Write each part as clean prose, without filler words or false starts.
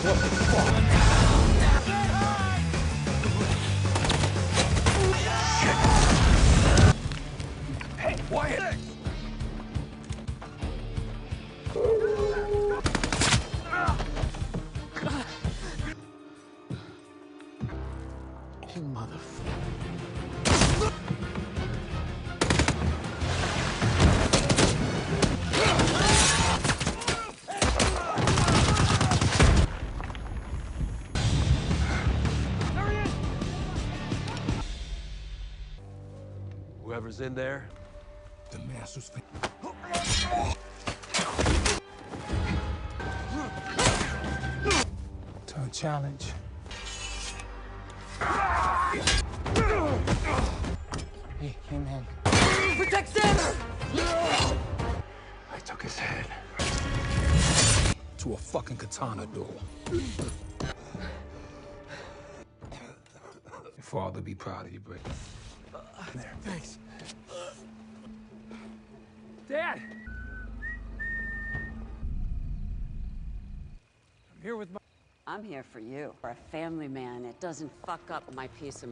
What the fuck? Hey, quiet! You motherfucker. Whoever's in there, the master's. To a challenge. He came in. Protect him! I took his head to a fucking katana duel. Your father be proud of you, Britt. There. Thanks. Dad! I'm here with my... I'm here for you. For a family man, it doesn't fuck up my piece of...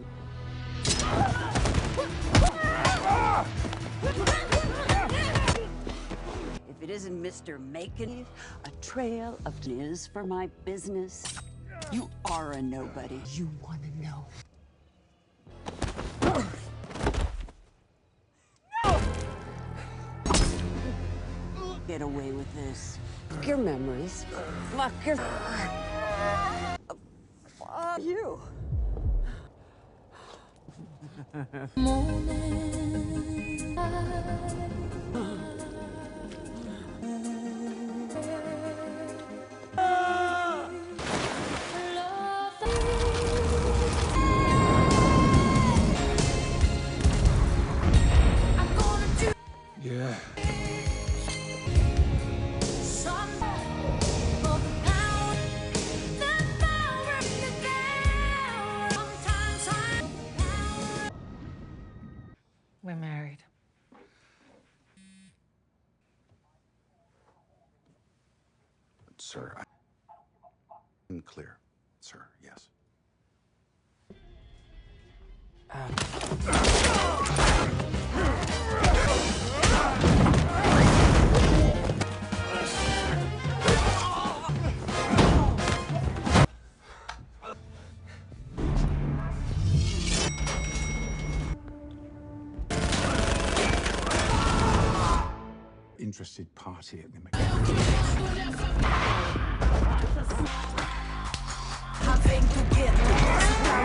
If it isn't Mr. Making a trail of is for my business, you are a nobody. You want to know. Get away with this. Fuck your memories. Fuck your... Fuck you. Yeah. We're married. Sir, I'm clear. Sir, yes. Interested party at the mechanic.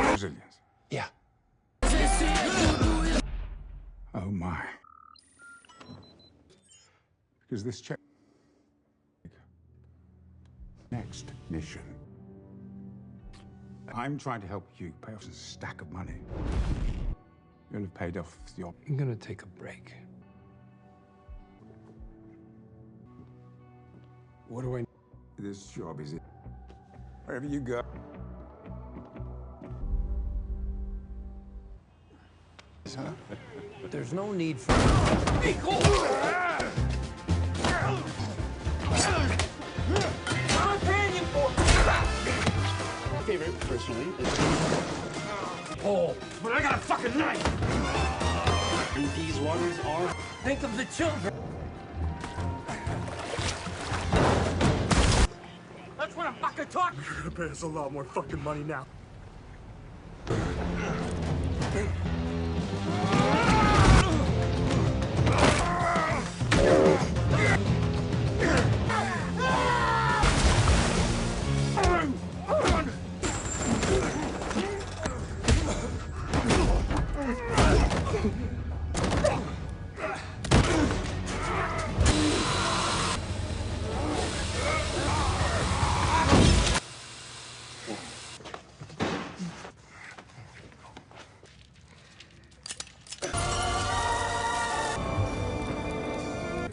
Brazilians. Yeah. Oh my. Because this check. Next mission. I'm trying to help you pay off a stack of money. You'll have paid off your... I'm gonna take a break. What do I... This job is it. Wherever you go. Huh? There's no need for... Be cool! I'm paying you for... My favorite, personally, is... Oh, but I got a fucking knife! And these waters are... Think of the children! That's what I'm fucking talking! You're gonna pay us a lot more fucking money now.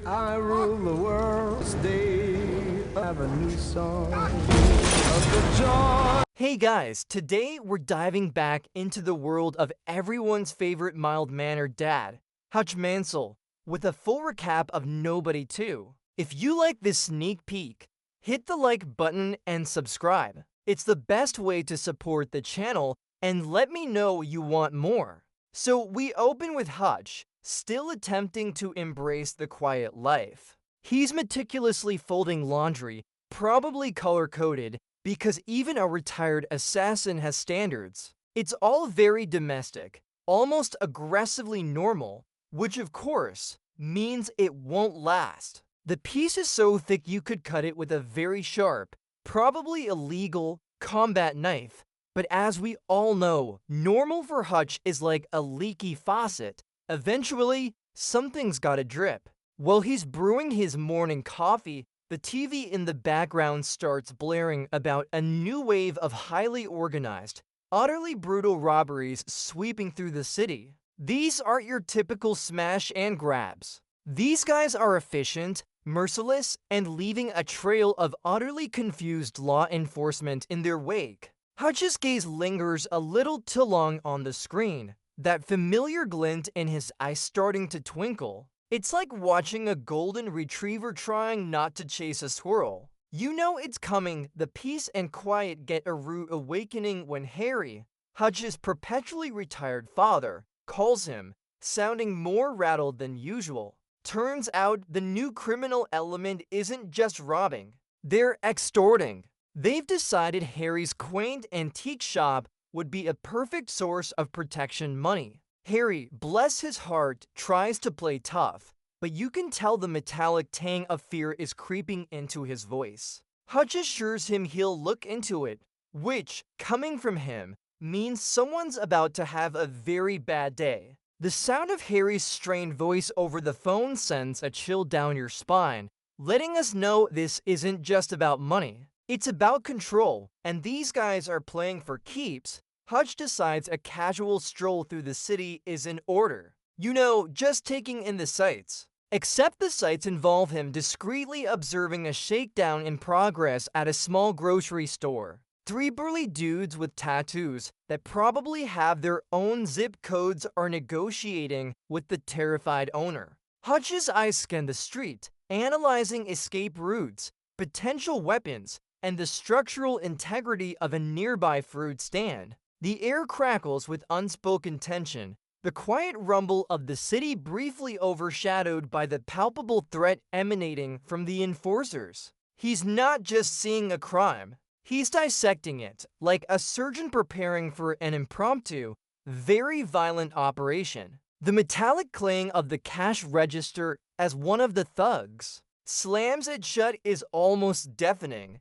I rule the world, stay. I have a new song of the joy. Hey guys, today we're diving back into the world of everyone's favorite mild-mannered dad, Hutch Mansell, with a full recap of Nobody 2. If you like this sneak peek, hit the like button and subscribe. It's the best way to support the channel, and let me know you want more. So we open with Hutch, still attempting to embrace the quiet life. He's meticulously folding laundry, probably color-coded, because even a retired assassin has standards. It's all very domestic, almost aggressively normal, which of course means it won't last. The piece is so thick you could cut it with a very sharp, probably illegal, combat knife, but as we all know, normal for Hutch is like a leaky faucet. Eventually, something's gotta drip. While he's brewing his morning coffee, the TV in the background starts blaring about a new wave of highly organized, utterly brutal robberies sweeping through the city. These aren't your typical smash and grabs. These guys are efficient, merciless, and leaving a trail of utterly confused law enforcement in their wake. Hutch's gaze lingers a little too long on the screen, that familiar glint in his eye starting to twinkle. It's like watching a golden retriever trying not to chase a squirrel. You know it's coming. The peace and quiet get a rude awakening when Harry, Hutch's perpetually retired father, calls him, sounding more rattled than usual. Turns out the new criminal element isn't just robbing, they're extorting. They've decided Harry's quaint antique shop would be a perfect source of protection money. Harry, bless his heart, tries to play tough, but you can tell the metallic tang of fear is creeping into his voice. Hutch assures him he'll look into it, which, coming from him, means someone's about to have a very bad day. The sound of Harry's strained voice over the phone sends a chill down your spine, letting us know this isn't just about money. It's about control, and these guys are playing for keeps. Hutch decides a casual stroll through the city is in order. You know, just taking in the sights. Except the sights involve him discreetly observing a shakedown in progress at a small grocery store. Three burly dudes with tattoos that probably have their own zip codes are negotiating with the terrified owner. Hutch's eyes scan the street, analyzing escape routes, potential weapons, and the structural integrity of a nearby fruit stand. The air crackles with unspoken tension, the quiet rumble of the city briefly overshadowed by the palpable threat emanating from the enforcers. He's not just seeing a crime, he's dissecting it, like a surgeon preparing for an impromptu, very violent operation. The metallic clang of the cash register as one of the thugs slams it shut is almost deafening.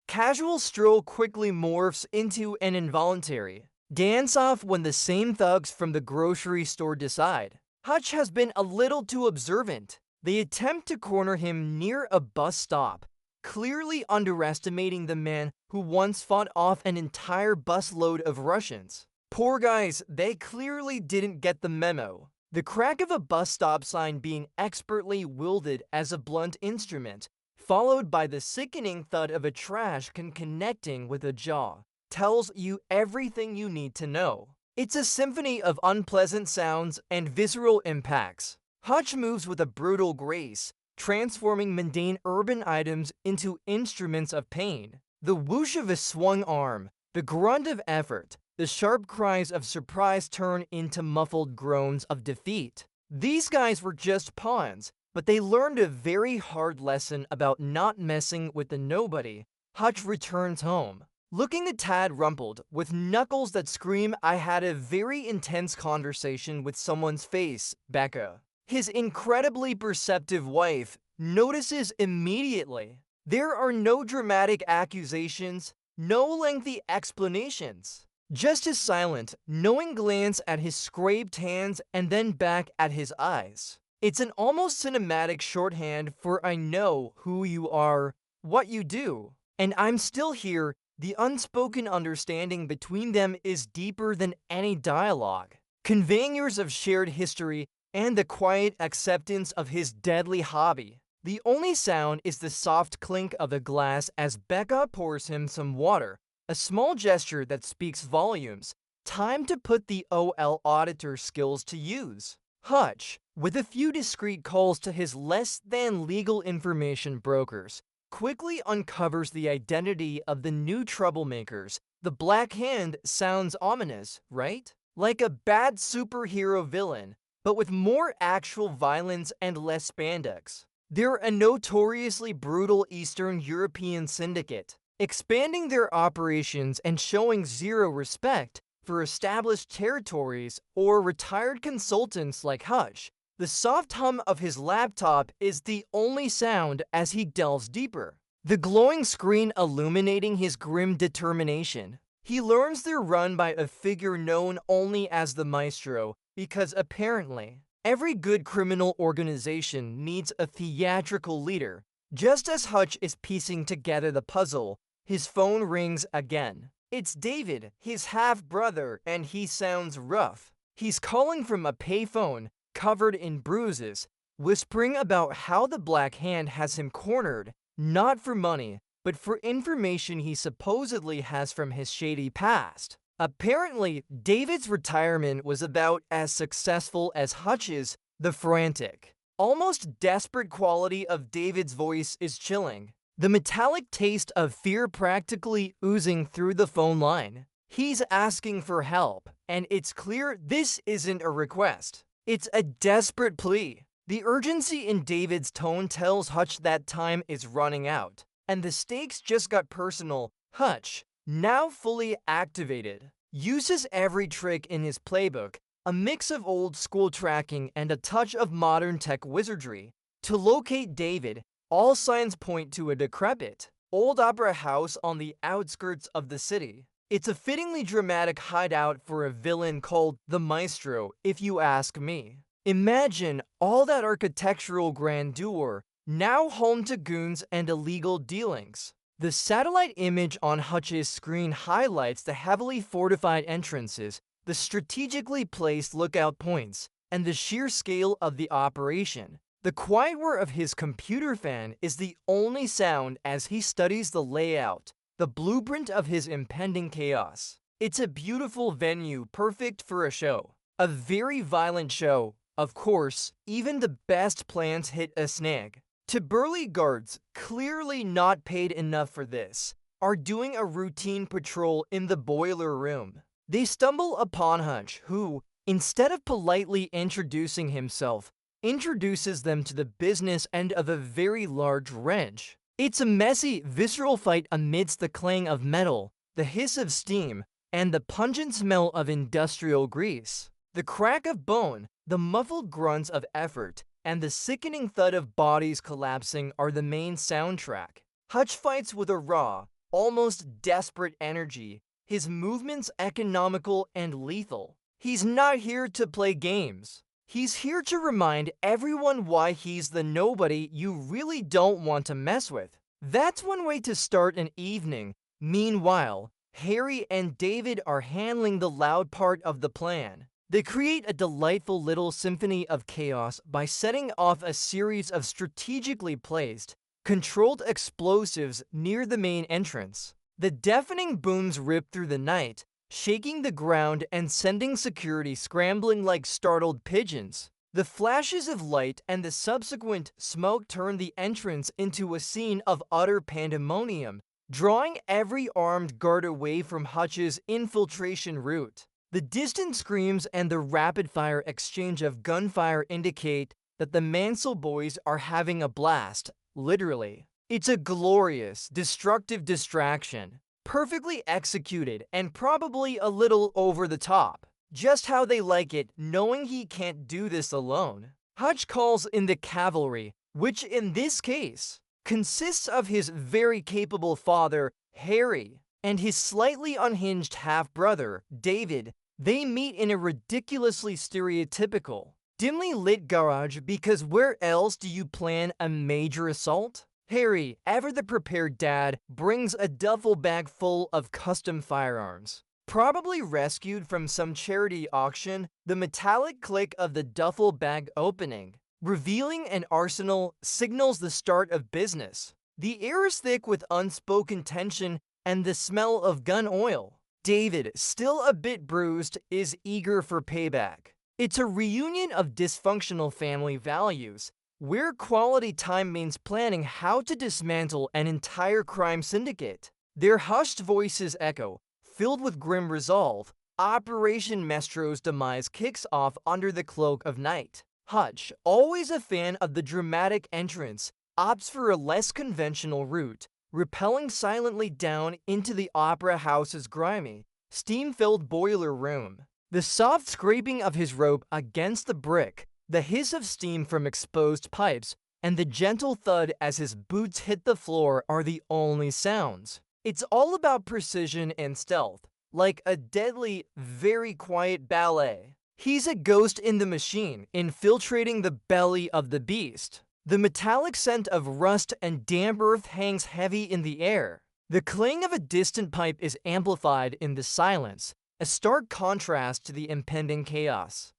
Casual stroll quickly morphs into an involuntary dance-off when the same thugs from the grocery store decide. Hutch has been a little too observant. They attempt to corner him near a bus stop, clearly underestimating the man who once fought off an entire busload of Russians. Poor guys, they clearly didn't get the memo. The crack of a bus stop sign being expertly wielded as a blunt instrument, followed by the sickening thud of a trash can connecting with a jaw, tells you everything you need to know. It's a symphony of unpleasant sounds and visceral impacts. Hutch moves with a brutal grace, transforming mundane urban items into instruments of pain. The whoosh of a swung arm, the grunt of effort, the sharp cries of surprise turn into muffled groans of defeat. These guys were just pawns, but they learned a very hard lesson about not messing with the nobody. Hutch returns home, looking a tad rumpled, with knuckles that scream I had a very intense conversation with someone's face, Becca. His incredibly perceptive wife notices immediately. There are no dramatic accusations, no lengthy explanations. Just a silent, knowing glance at his scraped hands and then back at his eyes. It's an almost cinematic shorthand for I know who you are, what you do, and I'm still here. The unspoken understanding between them is deeper than any dialogue, conveying years of shared history and the quiet acceptance of his deadly hobby. The only sound is the soft clink of a glass as Becca pours him some water, a small gesture that speaks volumes. Time to put the auditor skills to use. Hutch, with a few discreet calls to his less-than-legal information brokers, quickly uncovers the identity of the new troublemakers. The Black Hand sounds ominous, right? Like a bad superhero villain, but with more actual violence and less spandex. They're a notoriously brutal Eastern European syndicate, expanding their operations and showing zero respect for established territories or retired consultants like Hutch. The soft hum of his laptop is the only sound as he delves deeper, the glowing screen illuminating his grim determination. He learns they're run by a figure known only as the Maestro, because apparently, every good criminal organization needs a theatrical leader. Just as Hutch is piecing together the puzzle, his phone rings again. It's David, his half-brother, and he sounds rough. He's calling from a payphone, covered in bruises, whispering about how the Black Hand has him cornered, not for money, but for information he supposedly has from his shady past. Apparently, David's retirement was about as successful as Hutch's. The frantic, almost desperate quality of David's voice is chilling. The metallic taste of fear practically oozing through the phone line. He's asking for help, and it's clear this isn't a request. It's a desperate plea. The urgency in David's tone tells Hutch that time is running out, and the stakes just got personal. Hutch, now fully activated, uses every trick in his playbook, a mix of old school tracking and a touch of modern tech wizardry, to locate David. All signs point to a decrepit, old opera house on the outskirts of the city. It's a fittingly dramatic hideout for a villain called the Maestro, if you ask me. Imagine all that architectural grandeur, now home to goons and illegal dealings. The satellite image on Hutch's screen highlights the heavily fortified entrances, the strategically placed lookout points, and the sheer scale of the operation. The quiet whir of his computer fan is the only sound as he studies the layout, the blueprint of his impending chaos. It's a beautiful venue, perfect for a show. A very violent show. Of course, even the best plans hit a snag. To burly guards, clearly not paid enough for this, are doing a routine patrol in the boiler room. They stumble upon Hutch, who, instead of politely introducing himself, introduces them to the business end of a very large wrench. It's a messy, visceral fight amidst the clang of metal, the hiss of steam, and the pungent smell of industrial grease. The crack of bone, the muffled grunts of effort, and the sickening thud of bodies collapsing are the main soundtrack. Hutch fights with a raw, almost desperate energy, his movements economical and lethal. He's not here to play games. He's here to remind everyone why he's the nobody you really don't want to mess with. That's one way to start an evening. Meanwhile, Harry and David are handling the loud part of the plan. They create a delightful little symphony of chaos by setting off a series of strategically placed, controlled explosives near the main entrance. The deafening booms rip through the night, shaking the ground and sending security scrambling like startled pigeons. The flashes of light and the subsequent smoke turn the entrance into a scene of utter pandemonium, drawing every armed guard away from Hutch's infiltration route. The distant screams and the rapid-fire exchange of gunfire indicate that the Mansell boys are having a blast, literally. It's a glorious, destructive distraction, perfectly executed and probably a little over the top. Just how they like it, knowing he can't do this alone. Hutch calls in the cavalry, which in this case consists of his very capable father, Harry, and his slightly unhinged half-brother, David. They meet in a ridiculously stereotypical, dimly lit garage because where else do you plan a major assault? Harry, ever the prepared dad, brings a duffel bag full of custom firearms. Probably rescued from some charity auction, the metallic click of the duffel bag opening, revealing an arsenal, signals the start of business. The air is thick with unspoken tension and the smell of gun oil. David, still a bit bruised, is eager for payback. It's a reunion of dysfunctional family values, where quality time means planning how to dismantle an entire crime syndicate. Their hushed voices echo, filled with grim resolve. Operation Mestro's demise kicks off under the cloak of night. Hutch, always a fan of the dramatic entrance, opts for a less conventional route, rappelling silently down into the opera house's grimy, steam-filled boiler room. The soft scraping of his rope against the brick, the hiss of steam from exposed pipes, and the gentle thud as his boots hit the floor are the only sounds. It's all about precision and stealth, like a deadly, very quiet ballet. He's a ghost in the machine, infiltrating the belly of the beast. The metallic scent of rust and damp earth hangs heavy in the air. The clang of a distant pipe is amplified in the silence, a stark contrast to the impending chaos.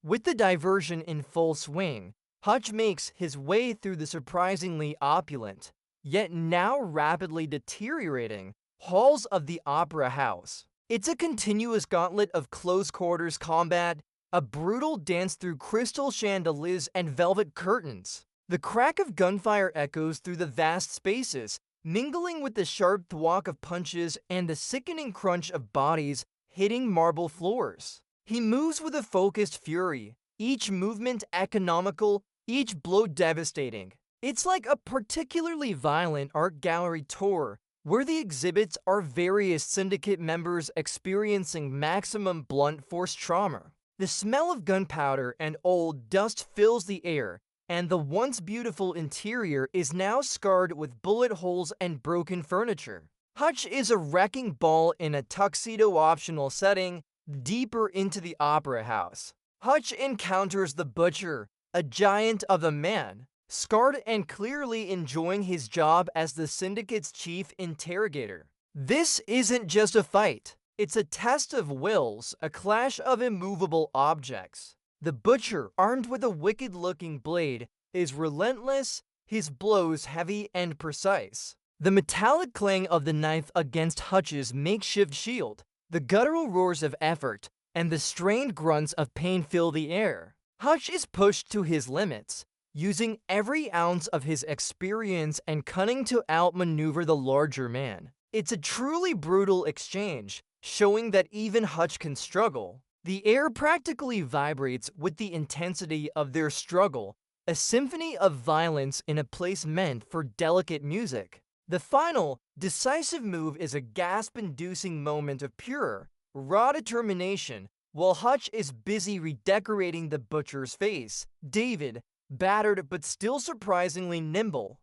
With the diversion in full swing, Hutch makes his way through the surprisingly opulent, yet now rapidly deteriorating, halls of the Opera House. It's a continuous gauntlet of close-quarters combat, a brutal dance through crystal chandeliers and velvet curtains. The crack of gunfire echoes through the vast spaces, mingling with the sharp thwack of punches and the sickening crunch of bodies hitting marble floors. He moves with a focused fury, each movement economical, each blow devastating. It's like a particularly violent art gallery tour, where the exhibits are various syndicate members experiencing maximum blunt force trauma. The smell of gunpowder and old dust fills the air, and the once beautiful interior is now scarred with bullet holes and broken furniture. Hutch is a wrecking ball in a tuxedo-optional setting deeper into the opera house. Hutch encounters the butcher, a giant of a man, scarred and clearly enjoying his job as the syndicate's chief interrogator. This isn't just a fight. It's a test of wills, a clash of immovable objects. The butcher, armed with a wicked-looking blade, is relentless, his blows heavy and precise. The metallic clang of the knife against Hutch's makeshift shield, the guttural roars of effort, and the strained grunts of pain fill the air. Hutch is pushed to his limits, using every ounce of his experience and cunning to outmaneuver the larger man. It's a truly brutal exchange, showing that even Hutch can struggle. The air practically vibrates with the intensity of their struggle, a symphony of violence in a place meant for delicate music. The final, decisive move is a gasp-inducing moment of pure, raw determination. While Hutch is busy redecorating the butcher's face, David, battered but still surprisingly nimble,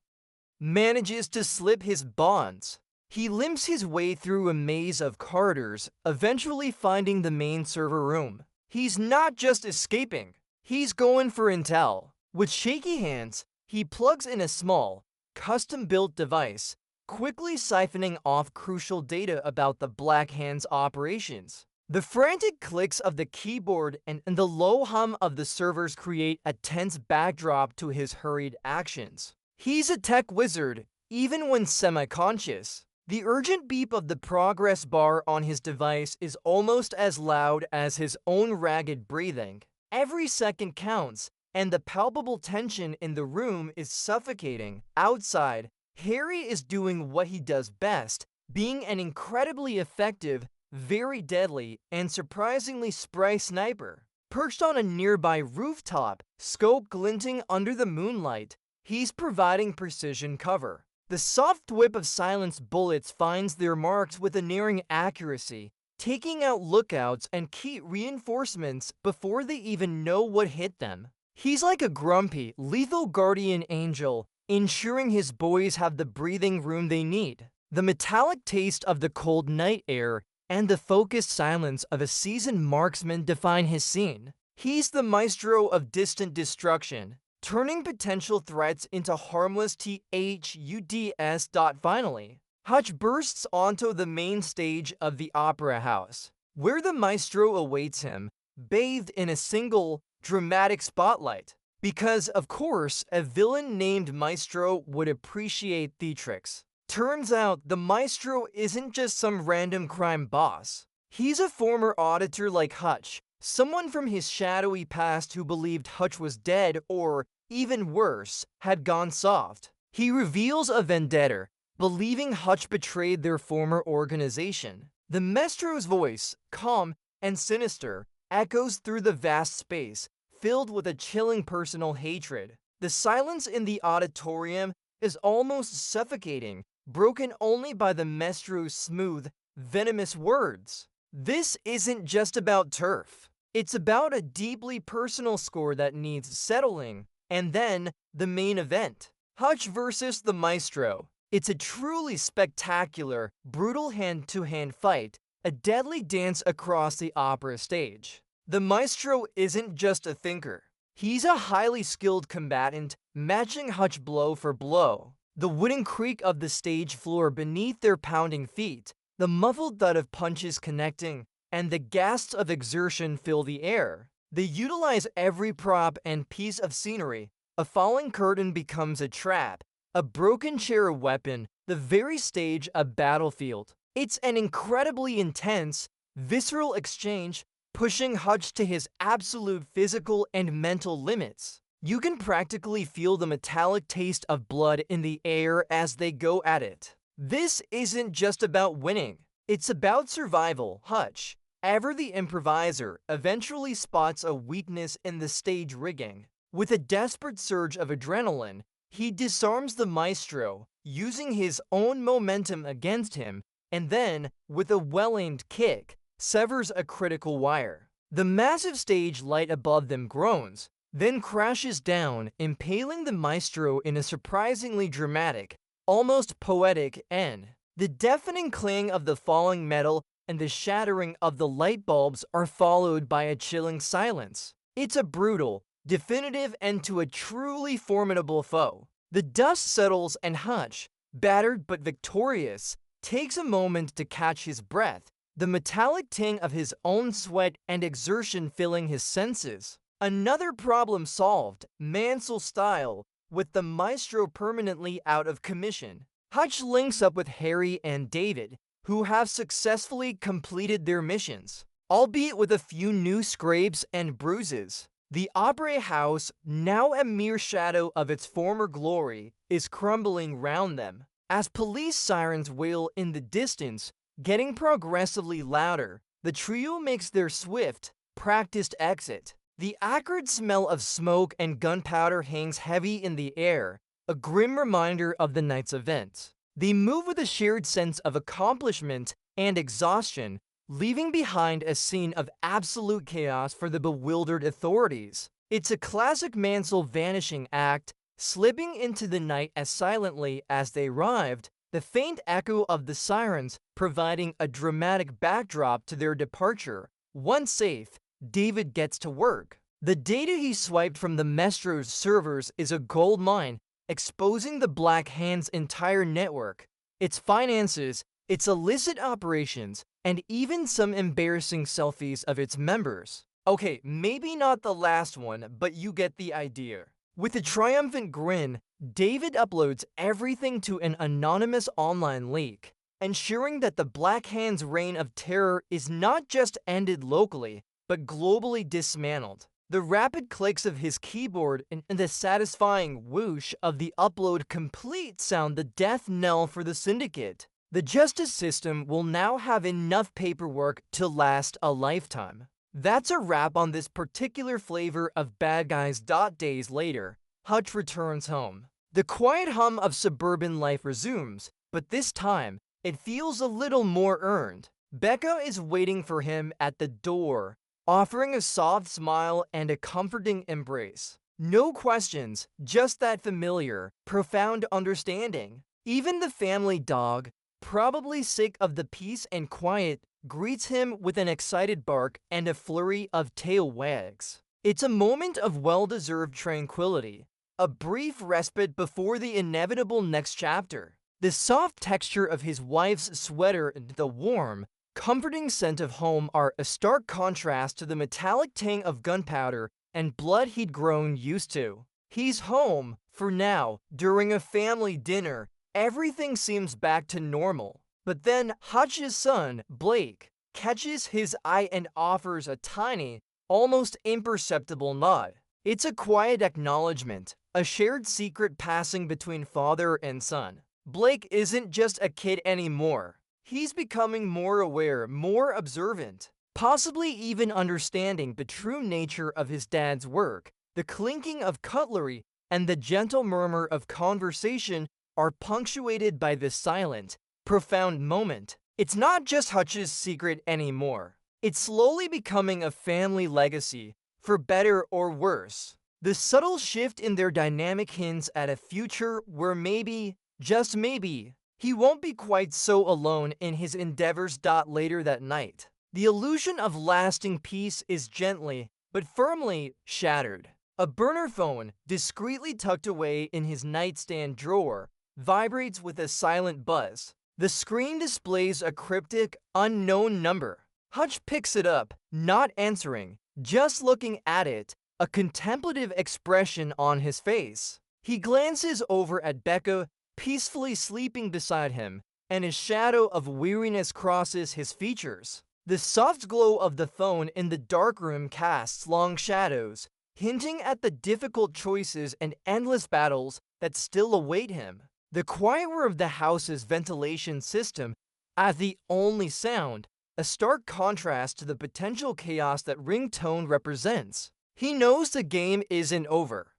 manages to slip his bonds. He limps his way through a maze of corridors, eventually finding the main server room. He's not just escaping, he's going for intel. With shaky hands, he plugs in a small, custom-built device, quickly siphoning off crucial data about the Black Hand's operations. The frantic clicks of the keyboard and the low hum of the servers create a tense backdrop to his hurried actions. He's a tech wizard, even when semi-conscious. The urgent beep of the progress bar on his device is almost as loud as his own ragged breathing. Every second counts, and the palpable tension in the room is suffocating. Outside, Harry is doing what he does best, being an incredibly effective, very deadly, and surprisingly spry sniper. Perched on a nearby rooftop, scope glinting under the moonlight, he's providing precision cover. The soft whip of silenced bullets finds their marks with unerring accuracy, taking out lookouts and key reinforcements before they even know what hit them. He's like a grumpy, lethal guardian angel, ensuring his boys have the breathing room they need. The metallic taste of the cold night air and the focused silence of a seasoned marksman define his scene. He's the maestro of distant destruction, turning potential threats into harmless THUDS. Finally, Hutch bursts onto the main stage of the opera house, where the maestro awaits him, bathed in a single, dramatic spotlight. Because, of course, a villain named Maestro would appreciate theatrics. Turns out, the Maestro isn't just some random crime boss. He's a former auditor like Hutch, someone from his shadowy past who believed Hutch was dead or, even worse, had gone soft. He reveals a vendetta, believing Hutch betrayed their former organization. The maestro's voice, calm and sinister, echoes through the vast space, filled with a chilling personal hatred. The silence in the auditorium is almost suffocating, broken only by the maestro's smooth, venomous words. This isn't just about turf. It's about a deeply personal score that needs settling. And then, the main event. Hutch versus the maestro. It's a truly spectacular, brutal hand-to-hand fight, a deadly dance across the opera stage. The maestro isn't just a thinker. He's a highly skilled combatant, matching Hutch blow for blow. The wooden creak of the stage floor beneath their pounding feet, the muffled thud of punches connecting, and the gasps of exertion fill the air. They utilize every prop and piece of scenery. A falling curtain becomes a trap, a broken chair a weapon, the very stage a battlefield. It's an incredibly intense, visceral exchange, pushing Hutch to his absolute physical and mental limits. You can practically feel the metallic taste of blood in the air as they go at it. This isn't just about winning. It's about survival. Hutch, ever the improviser, eventually spots a weakness in the stage rigging. With a desperate surge of adrenaline, he disarms the maestro, using his own momentum against him, and then, with a well-aimed kick, severs a critical wire. The massive stage light above them groans, then crashes down, impaling the maestro in a surprisingly dramatic, almost poetic end. The deafening clang of the falling metal and the shattering of the light bulbs are followed by a chilling silence. It's a brutal, definitive end to a truly formidable foe. The dust settles and Hutch, battered but victorious, takes a moment to catch his breath, the metallic ting of his own sweat and exertion filling his senses. Another problem solved, Mansell style, with the maestro permanently out of commission. Hutch links up with Harry and David, who have successfully completed their missions, albeit with a few new scrapes and bruises. The Opera House, now a mere shadow of its former glory, is crumbling round them. As police sirens wail in the distance, getting progressively louder, the trio makes their swift, practiced exit. The acrid smell of smoke and gunpowder hangs heavy in the air, a grim reminder of the night's events. They move with a shared sense of accomplishment and exhaustion, leaving behind a scene of absolute chaos for the bewildered authorities. It's a classic Mansell vanishing act, slipping into the night as silently as they arrived, the faint echo of the sirens providing a dramatic backdrop to their departure. Once safe, David gets to work. The data he swiped from the maestro's servers is a gold mine, exposing the Black Hand's entire network, its finances, its illicit operations, and even some embarrassing selfies of its members. Okay, maybe not the last one, but you get the idea. With a triumphant grin, David uploads everything to an anonymous online leak, ensuring that the Black Hand's reign of terror is not just ended locally, but globally dismantled. The rapid clicks of his keyboard and the satisfying whoosh of the upload complete sound the death knell for the syndicate. The justice system will now have enough paperwork to last a lifetime. That's a wrap on this particular flavor of Bad Guys. Days later, Hutch returns home. The quiet hum of suburban life resumes, but this time, it feels a little more earned. Becca is waiting for him at the door, offering a soft smile and a comforting embrace. No questions, just that familiar, profound understanding. Even the family dog, probably sick of the peace and quiet, greets him with an excited bark and a flurry of tail wags. It's a moment of well-deserved tranquility, a brief respite before the inevitable next chapter. The soft texture of his wife's sweater and the warm, comforting scent of home are a stark contrast to the metallic tang of gunpowder and blood he'd grown used to. He's home, for now, during a family dinner. Everything seems back to normal. But then Hutch's son, Blake, catches his eye and offers a tiny, almost imperceptible nod. It's a quiet acknowledgement, a shared secret passing between father and son. Blake isn't just a kid anymore. He's becoming more aware, more observant, possibly even understanding the true nature of his dad's work. The clinking of cutlery and the gentle murmur of conversation are punctuated by this silent, profound moment. It's not just Hutch's secret anymore. It's slowly becoming a family legacy, for better or worse. The subtle shift in their dynamic hints at a future where maybe, just maybe, he won't be quite so alone in his endeavors. Later that night, the illusion of lasting peace is gently, but firmly shattered. A burner phone, discreetly tucked away in his nightstand drawer, vibrates with a silent buzz. The screen displays a cryptic, unknown number. Hutch picks it up, not answering, just looking at it, a contemplative expression on his face. He glances over at Becca, peacefully sleeping beside him, and a shadow of weariness crosses his features. The soft glow of the phone in the dark room casts long shadows, hinting at the difficult choices and endless battles that still await him. The quiet whir of the house's ventilation system as the only sound, a stark contrast to the potential chaos that ringtone represents. He knows the game isn't over.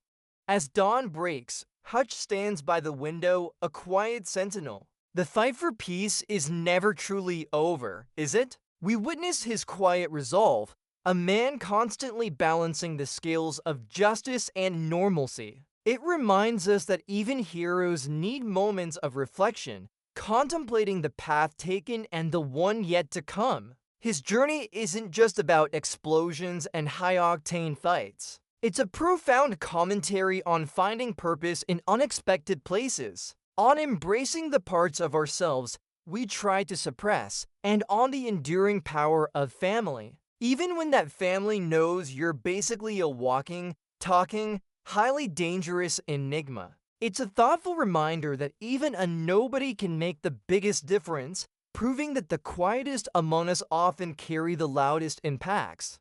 As dawn breaks, Hutch stands by the window, a quiet sentinel. The fight for peace is never truly over, is it? We witness his quiet resolve, a man constantly balancing the scales of justice and normalcy. It reminds us that even heroes need moments of reflection, contemplating the path taken and the one yet to come. His journey isn't just about explosions and high-octane fights. It's a profound commentary on finding purpose in unexpected places, on embracing the parts of ourselves we try to suppress, and on the enduring power of family. Even when that family knows you're basically a walking, talking, highly dangerous enigma. It's a thoughtful reminder that even a nobody can make the biggest difference, proving that the quietest among us often carry the loudest impacts.